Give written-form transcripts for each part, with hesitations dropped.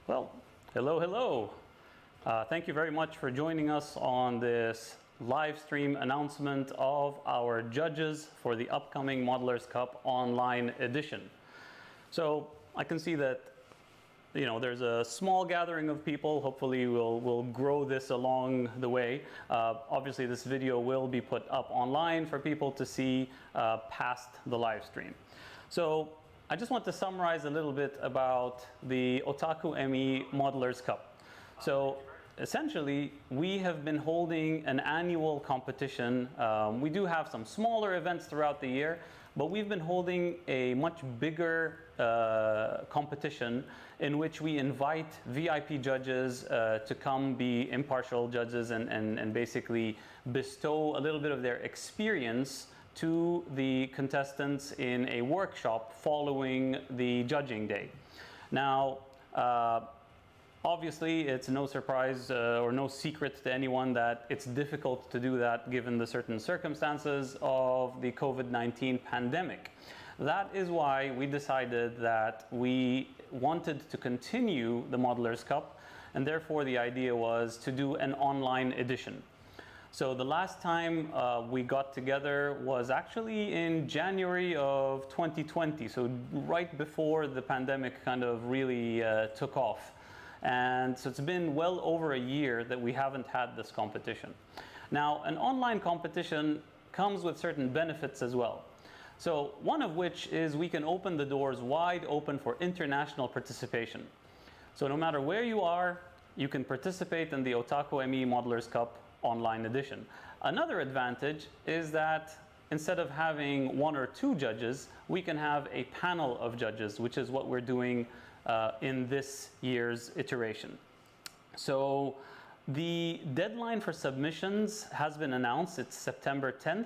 Well, hello, hello. Thank you very much for joining us on this live stream announcement of our judges for the upcoming Modelers Cup online edition. So I can see that there's a small gathering of people. Hopefully we'll grow this along the way. Obviously this video will be put up online for people to see past the live stream. So I just want to summarize a little bit about the Otaku ME Modelers Cup. So essentially, we have been holding an annual competition. We do have some smaller events throughout the year, but we've been holding a much bigger competition in which we invite VIP judges to come be impartial judges and basically bestow a little bit of their experience to the contestants in a workshop following the judging day. Now, obviously, it's no surprise or no secret to anyone that it's difficult to do that given the certain circumstances of the COVID-19 pandemic. That is why we decided that we wanted to continue the Modelers Cup, and therefore the idea was to do an online edition. So the last time we got together was actually in January of 2020, so right before the pandemic kind of really took off. And so it's been well over a year that we haven't had this competition. Now, an online competition comes with certain benefits as well. So one of which is we can open the doors wide open for international participation. So no matter where you are, you can participate in the Otaku ME Modelers Cup online edition. Another advantage is that instead of having one or two judges, we can have a panel of judges, which is what we're doing in this year's iteration. So the deadline for submissions has been announced. It's September 10th,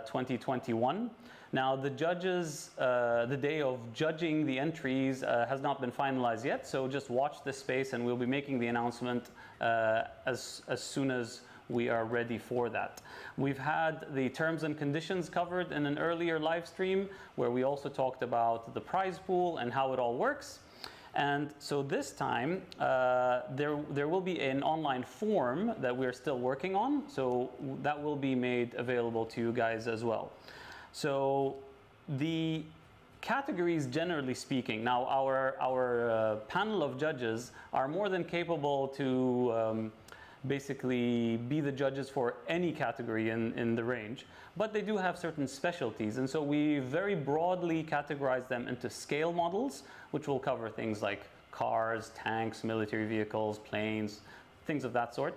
2021. Now the judges, the day of judging the entries has not been finalized yet, so just watch this space and we'll be making the announcement as soon as we are ready for that. We've had the terms and conditions covered in an earlier live stream where we also talked about the prize pool and how it all works. And so this time, there will be an online form that we're still working on, so that will be made available to you guys as well. So the categories, generally speaking, now our panel of judges are more than capable to basically be the judges for any category in the range, but they do have certain specialties, and so we very broadly categorize them into scale models, which will cover things like cars, tanks, military vehicles, planes, things of that sort.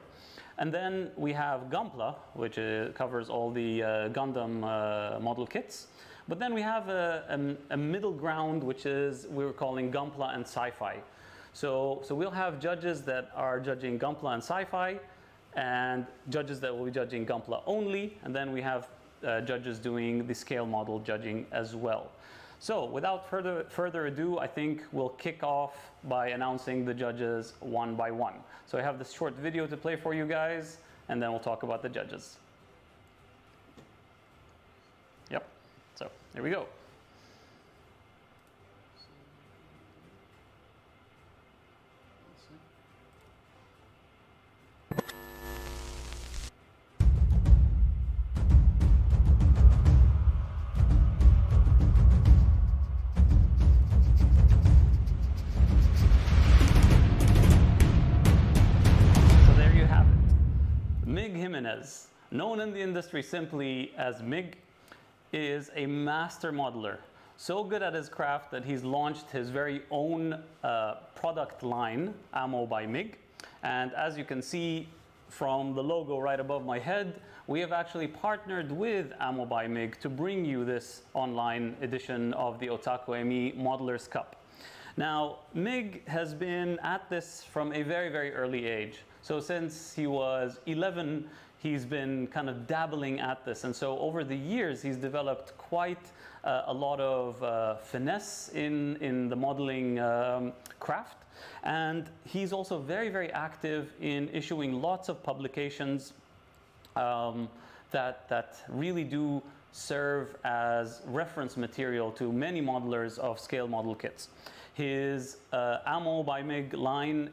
And then we have Gunpla, which covers all the Gundam model kits. But then we have a middle ground, which is we're calling Gunpla and Sci-Fi. So we'll have judges that are judging Gunpla and Sci-Fi, and judges that will be judging Gunpla only, and then we have judges doing the scale model judging as well. So without further ado, I think we'll kick off by announcing the judges one by one. So I have this short video to play for you guys, and then we'll talk about the judges. Yep, so here we go. Known in the industry simply as MIG, is a master modeler. So good at his craft that he's launched his very own product line, Ammo by MIG. And as you can see from the logo right above my head, we have actually partnered with Ammo by MIG to bring you this online edition of the Otaku ME Modelers Cup. Now, MIG has been at this from a very, very early age. So since he was 11, he's been kind of dabbling at this. And so over the years, he's developed quite a lot of finesse in the modeling craft. And he's also very, very active in issuing lots of publications that really do serve as reference material to many modelers of scale model kits. His Ammo by MIG line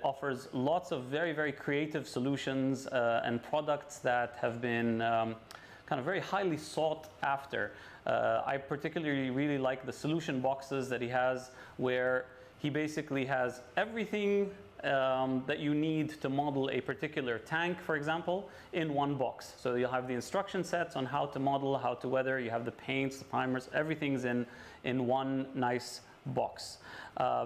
offers lots of very, very creative solutions and products that have been kind of very highly sought after. I particularly really like the solution boxes that he has, where he basically has everything that you need to model a particular tank, for example, in one box. So you'll have the instruction sets on how to model, how to weather, you have the paints, the primers, everything's in one nice box.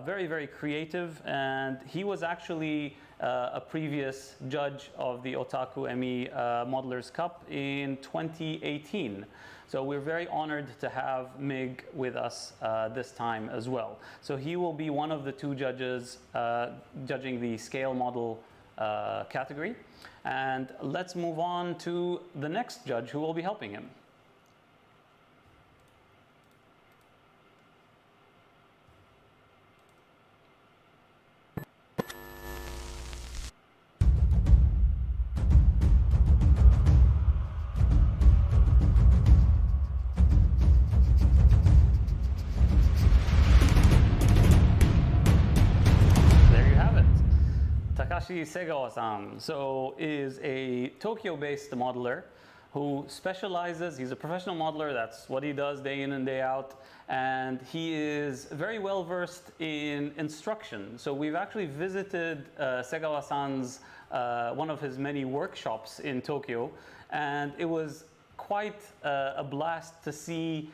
Very, very creative, and he was actually a previous judge of the Otaku ME Modelers Cup in 2018. So we're very honored to have Mig with us this time as well. So he will be one of the two judges judging the scale model category. And let's move on to the next judge who will be helping him. Segawa-san, so is a Tokyo-based modeler who specializes, he's a professional modeler, that's what he does day in and day out, and he is very well versed in instruction. So we've actually visited Segawa-san's, one of his many workshops in Tokyo, and it was quite a blast to see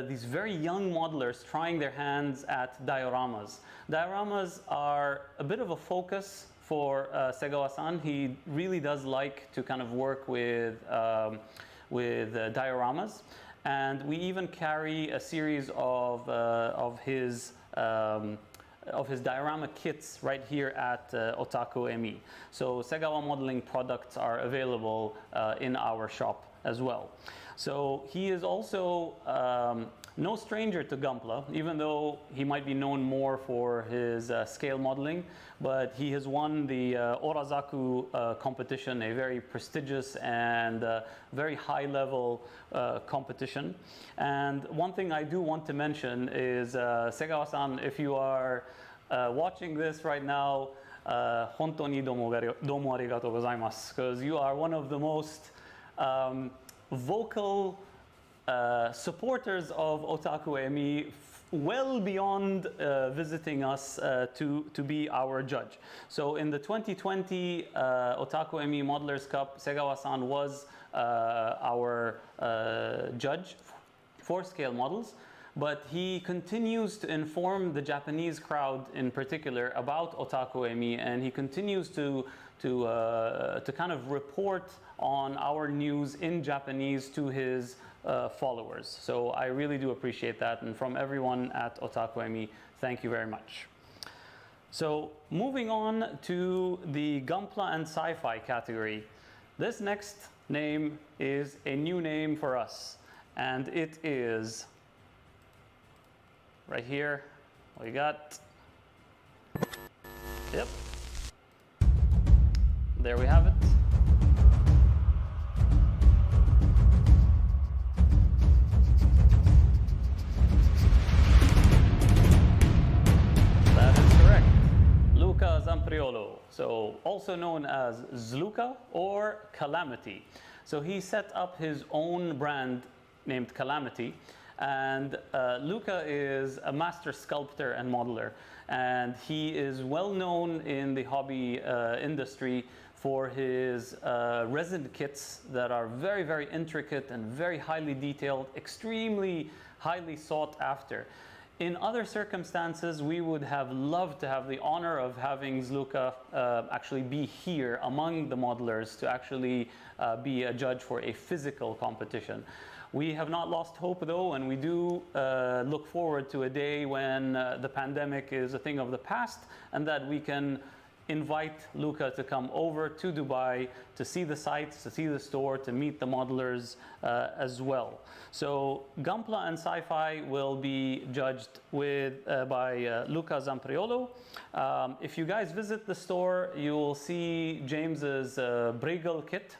these very young modelers trying their hands at dioramas. Dioramas are a bit of a focus for Segawa-san. He really does like to kind of work with dioramas, and we even carry a series of his diorama kits right here at Otaku ME. So Segawa modeling products are available in our shop as well. So he is also no stranger to Gunpla, even though he might be known more for his scale modeling, but he has won the Orazaku competition, a very prestigious and very high level competition. And one thing I do want to mention is Segawa-san, if you are watching this right now, 本当にどうもありがとうございます because you are one of the most vocal supporters of Otaku ME, well beyond visiting us to be our judge. So in the 2020 Otaku ME Modelers Cup, Segawa-san was our judge for scale models, but he continues to inform the Japanese crowd in particular about Otaku ME, and he continues to kind of report on our news in Japanese to his followers. So I really do appreciate that, and from everyone at Otaku ME, thank you very much. So moving on to the Gunpla and Sci-Fi category. This next name is a new name for us, and it is right here. We got, yep, there we have it. Zampriolo, so also known as Zluka or Calamity. So he set up his own brand named Calamity, and Luca is a master sculptor and modeler, and he is well known in the hobby industry for his resin kits that are very, very intricate and very highly detailed, extremely highly sought after. In other circumstances, we would have loved to have the honor of having Zluka actually be here among the modelers to actually be a judge for a physical competition. We have not lost hope though, and we do look forward to a day when the pandemic is a thing of the past and that we can invite Luca to come over to Dubai to see the sites, to see the store, to meet the modelers as well. So Gunpla and Sci-Fi will be judged by Luca Zampriolo. If you guys visit the store, you will see James's Briegel kit,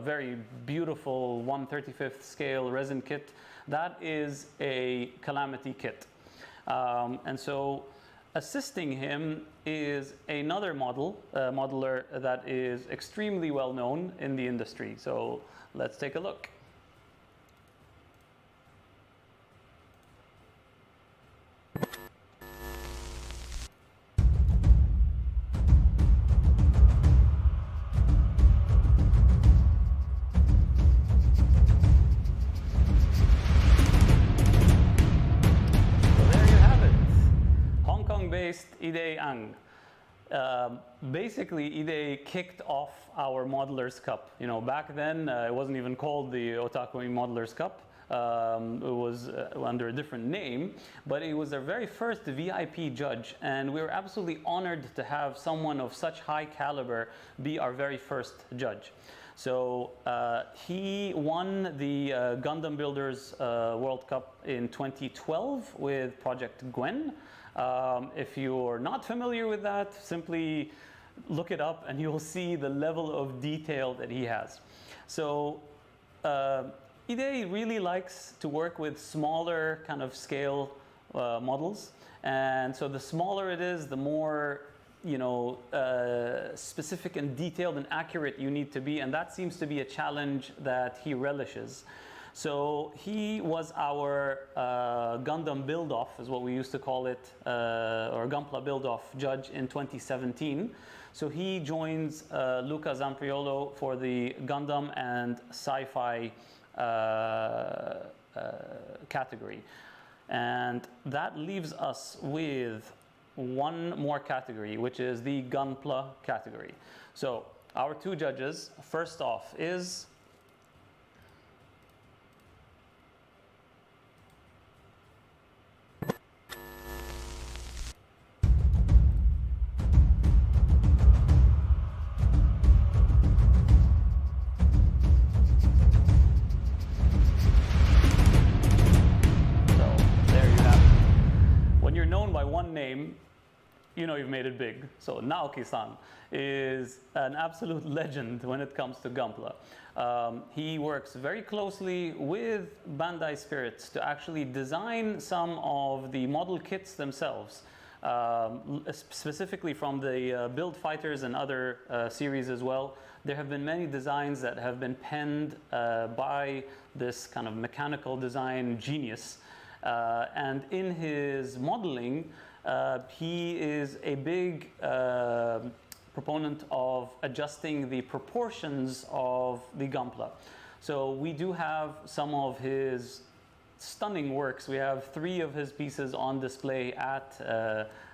very beautiful 1/35th scale resin kit. That is a Calamity kit. And so Assisting him is another modeler that is extremely well known in the industry. So let's take a look. Based Ide Ang. Basically, Ide kicked off our Modelers Cup. You know, back then it wasn't even called the Otaku Modelers Cup. It was under a different name, but it was our very first VIP judge, and we were absolutely honored to have someone of such high caliber be our very first judge. So he won the Gundam Builders World Cup in 2012 with Project Gwen. If you're not familiar with that, simply look it up and you'll see the level of detail that he has. So Ide really likes to work with smaller kind of scale models, and so the smaller it is, the more specific and detailed and accurate you need to be, and that seems to be a challenge that he relishes. So he was our Gundam build-off, is what we used to call it, or Gunpla build-off judge in 2017. So he joins Luca Zampriolo for the Gundam and sci-fi category. And that leaves us with one more category, which is the Gunpla category. So our two judges, first off, is name, you know you've made it big. So Naoki-san is an absolute legend when it comes to Gunpla. He works very closely with Bandai Spirits to actually design some of the model kits themselves, specifically from the Build Fighters and other series as well. There have been many designs that have been penned by this kind of mechanical design genius. And in his modeling, he is a big proponent of adjusting the proportions of the Gunpla. So we do have some of his stunning works. We have 3 of his pieces on display at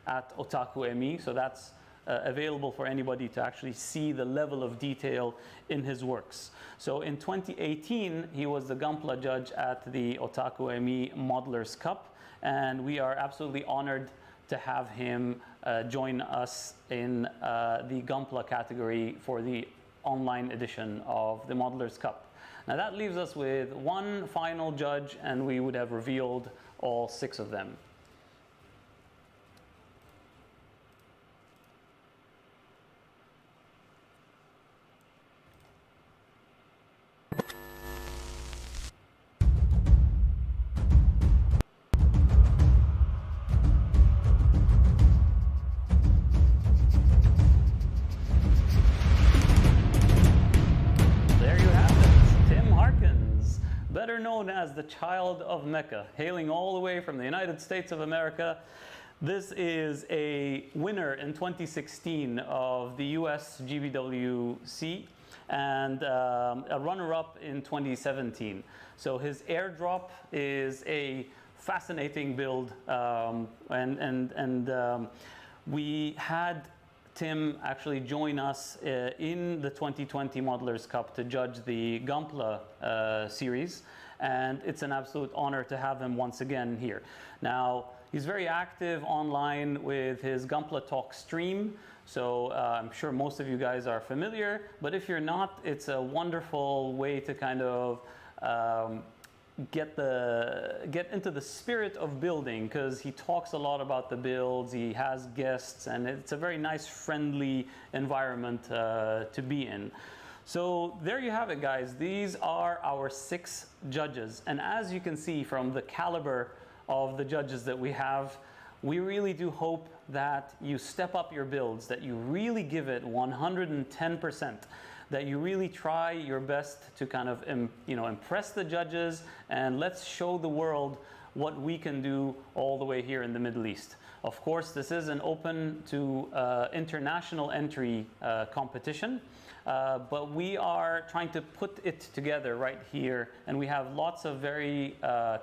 Otaku ME, so that's available for anybody to actually see the level of detail in his works. So in 2018, he was the Gunpla judge at the Otaku ME Modelers Cup, and we are absolutely honored to have him join us in the Gunpla category for the online edition of the Modelers Cup. Now that leaves us with one final judge, and we would have revealed all 6 of them. Better known as the Child of Mecca, hailing all the way from the United States of America. This is a winner in 2016 of the US GBWC and a runner-up in 2017. So his airdrop is a fascinating build, we had Tim actually join us in the 2020 Modelers Cup to judge the Gunpla series, and it's an absolute honor to have him once again here. Now, he's very active online with his Gunpla Talk stream, so I'm sure most of you guys are familiar, but if you're not, it's a wonderful way to kind of get into the spirit of building, because he talks a lot about the builds, he has guests, and it's a very nice, friendly environment to be in. So there you have it, guys. These are our 6 judges, and as you can see from the caliber of the judges that we have, We really do hope that you step up your builds, that you really give it 110%, that you really try your best to kind of impress the judges, and let's show the world what we can do all the way here in the Middle East. Of course, this is an open to international entry competition, but we are trying to put it together right here, and we have lots of very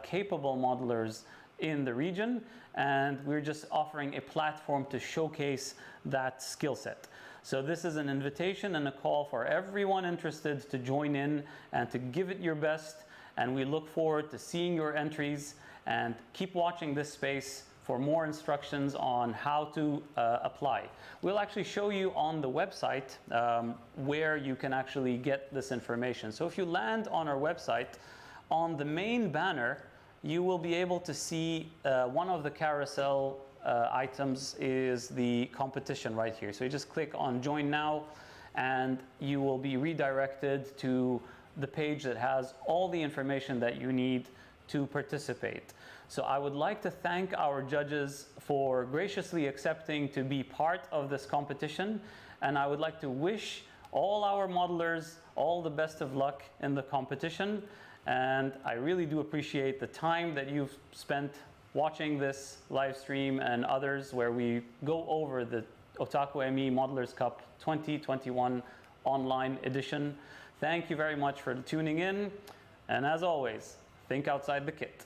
capable modelers in the region, and we're just offering a platform to showcase that skill set. So this is an invitation and a call for everyone interested to join in and to give it your best, and we look forward to seeing your entries, and keep watching this space for more instructions on how to apply. We'll actually show you on the website where you can actually get this information. So if you land on our website, on the main banner, you will be able to see one of the carousel items is the competition right here. So you just click on Join Now, and you will be redirected to the page that has all the information that you need to participate. So I would like to thank our judges for graciously accepting to be part of this competition, and I would like to wish all our modelers all the best of luck in the competition. And I really do appreciate the time that you've spent watching this live stream and others where we go over the Otaku ME Modelers Cup 2021 online edition. Thank you very much for tuning in, and as always, think outside the kit.